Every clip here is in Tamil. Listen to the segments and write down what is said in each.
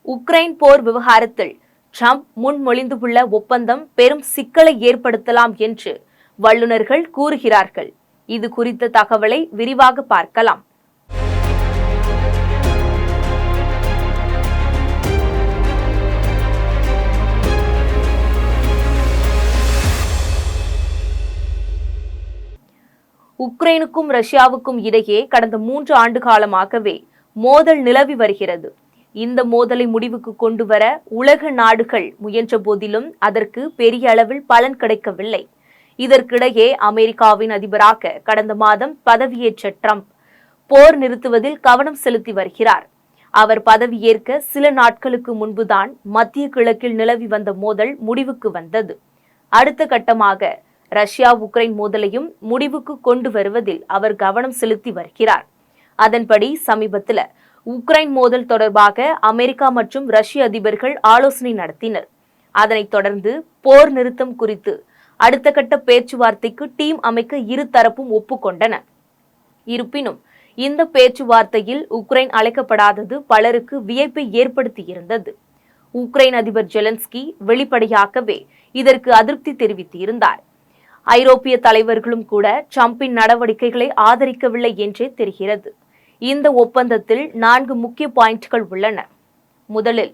உக்ரைன் போர் விவகாரத்தில் ட்ரம்ப் முன்மொழிந்துள்ள ஒப்பந்தம் பெரும் சிக்கலை ஏற்படுத்தலாம் என்று வல்லுநர்கள் கூறுகிறார்கள். இது குறித்த தகவலை விரிவாக பார்க்கலாம். உக்ரைனுக்கும் ரஷ்யாவுக்கும் இடையே கடந்த 3 ஆண்டு காலமாகவே மோதல் நிலவி வருகிறது. இந்த மோதலை முடிவுக்கு கொண்டு வர உலக நாடுகள் முயன்ற போதிலும் அதற்கு பெரிய அளவில் பலன் கிடைக்கவில்லை. இதற்கிடையே அமெரிக்காவின் அதிபராக கடந்த மாதம் பதவியேற்ற ட்ரம்ப் போர் நிறுத்துவதில் கவனம் செலுத்தி வருகிறார். அவர் பதவியேற்க சில நாட்களுக்கு முன்புதான் மத்திய கிழக்கில் நிலவி வந்த மோதல் முடிவுக்கு வந்தது. அடுத்த கட்டமாக ரஷ்யா உக்ரைன் மோதலையும் முடிவுக்கு கொண்டு வருவதில் அவர் கவனம் செலுத்தி வருகிறார். அதன்படி சமீபத்தில் உக்ரைன் மோதல் தொடர்பாக அமெரிக்கா மற்றும் ரஷ்ய அதிபர்கள் ஆலோசனை நடத்தினர். அதனைத் தொடர்ந்து போர் நிறுத்தம் குறித்து அடுத்த கட்ட பேச்சுவார்த்தைக்கு டீம் அமைக்க இரு தரப்பும் ஒப்புக்கொண்டன. இருப்பினும் இந்த பேச்சுவார்த்தையில் உக்ரைன் அழைக்கப்படாதது பலருக்கு வியப்பை ஏற்படுத்தியிருந்தது. உக்ரைன் அதிபர் ஜெலன்ஸ்கி வெளிப்படையாகவே இதற்கு அதிருப்தி தெரிவித்திருந்தார். ஐரோப்பிய தலைவர்களும் கூட ட்ரம்பின் நடவடிக்கைகளை ஆதரிக்கவில்லை என்றே தெரிகிறது. இந்த ஒப்பந்தத்தில் 4 முக்கிய பாயிண்ட்கள் உள்ளன. முதலில்,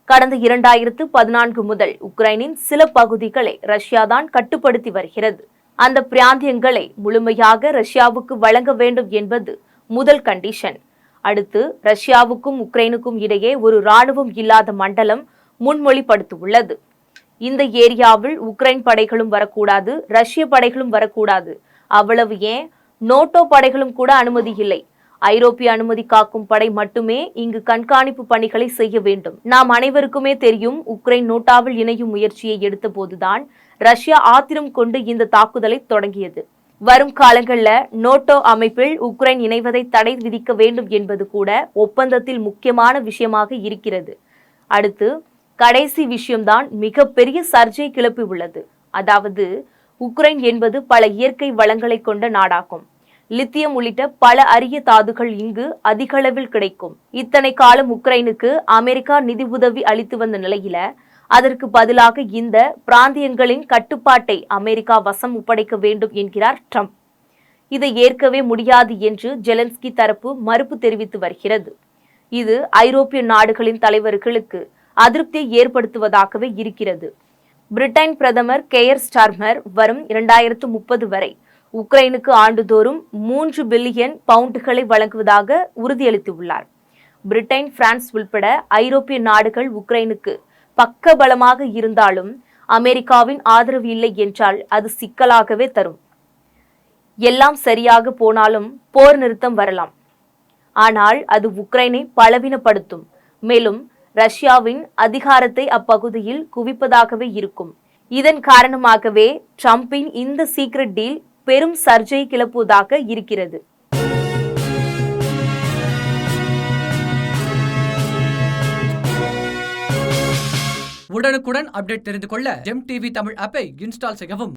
கடந்த 2014 முதல் உக்ரைனின் சில பகுதிகளை ரஷ்யாதான் கட்டுப்படுத்தி வருகிறது. அந்த பிராந்தியங்களை முழுமையாக ரஷ்யாவுக்கு வழங்க வேண்டும் என்பது முதல் கண்டிஷன். அடுத்து, ரஷ்யாவுக்கும் உக்ரைனுக்கும் இடையே ஒரு இராணுவம் இல்லாத மண்டலம் முன்மொழிப்படுத்தியுள்ளது. இந்த ஏரியாவில் உக்ரைன் படைகளும் வரக்கூடாது, ரஷ்ய படைகளும் வரக்கூடாது. அவ்வளவு ஏன், நேட்டோ படைகளும் கூட அனுமதி இல்லை. ஐரோப்பிய அனுமதி காக்கும் படை மட்டுமே இங்கு கண்காணிப்பு பணிகளை செய்ய வேண்டும். நாம் அனைவருக்குமே தெரியும், உக்ரைன் நேட்டோவில் இணையும் முயற்சியை எடுத்த போதுதான் ரஷ்யா ஆத்திரம் கொண்டு இந்த தாக்குதலை தொடங்கியது. வரும் காலங்களில் நேட்டோ அமைப்பில் உக்ரைன் இணைவதை தடை விதிக்க வேண்டும் என்பது கூட ஒப்பந்தத்தில் முக்கியமான விஷயமாக இருக்கிறது. அடுத்து, கடைசி விஷயம்தான் மிகப்பெரிய சர்ச்சை கிளப்பி உள்ளது. அதாவது, உக்ரைன் என்பது பல இயற்கை வளங்களை கொண்ட நாடாகும். லித்தியம் உள்ளிட்ட பல அரிய தாதுகள் இங்கு அதிகளவில் கிடைக்கும். இத்தனை காலம் உக்ரைனுக்கு அமெரிக்கா நிதி உதவி அளித்து வந்த நிலையில அதற்கு பதிலாக இந்த பிராந்தியங்களின் கட்டுப்பாட்டை அமெரிக்கா வசம் ஒப்படைக்க வேண்டும் என்கிறார் ட்ரம்ப். இதை ஏற்கவே முடியாது என்று ஜெலன்ஸ்கி தரப்பு மறுப்பு தெரிவித்து வருகிறது. இது ஐரோப்பிய நாடுகளின் தலைவர்களுக்கு அதிருப்தியை ஏற்படுத்துவதாகவே இருக்கிறது. பிரிட்டன் பிரதமர் கேயர் ஸ்டார்மர் வரும் 2030 வரை உக்ரைனுக்கு ஆண்டுதோறும் 3 பில்லியன் பவுண்டுகளை வழங்குவதாக உறுதியளித்துள்ளார். பிரிட்டன், பிரான்ஸ் உள்பட ஐரோப்பிய நாடுகள் உக்ரைனுக்கு பக்கபலமாக இருந்தாலும் அமெரிக்காவின் ஆதரவு இல்லை என்றால் அது சிக்கலாகவே தரும். எல்லாம் சரியாக போனாலும் போர் நிறுத்தம் வரலாம். ஆனால் அது உக்ரைனை பலவீனப்படுத்தும். மேலும் ரஷ்யாவின் அதிகாரத்தை அப்பகுதியில் குவிப்பதாகவே இருக்கும். இதன் காரணமாகவே ட்ரம்பின் இந்த சீக்ரெட் டீல் பெரும் சர்ச்சை கிளப்புவதாக இருக்கிறது. உடனுக்குடன் அப்டேட் தெரிந்து கொள்ள ஜெம் டிவி தமிழ் ஆப்பை இன்ஸ்டால் செய்யவும்.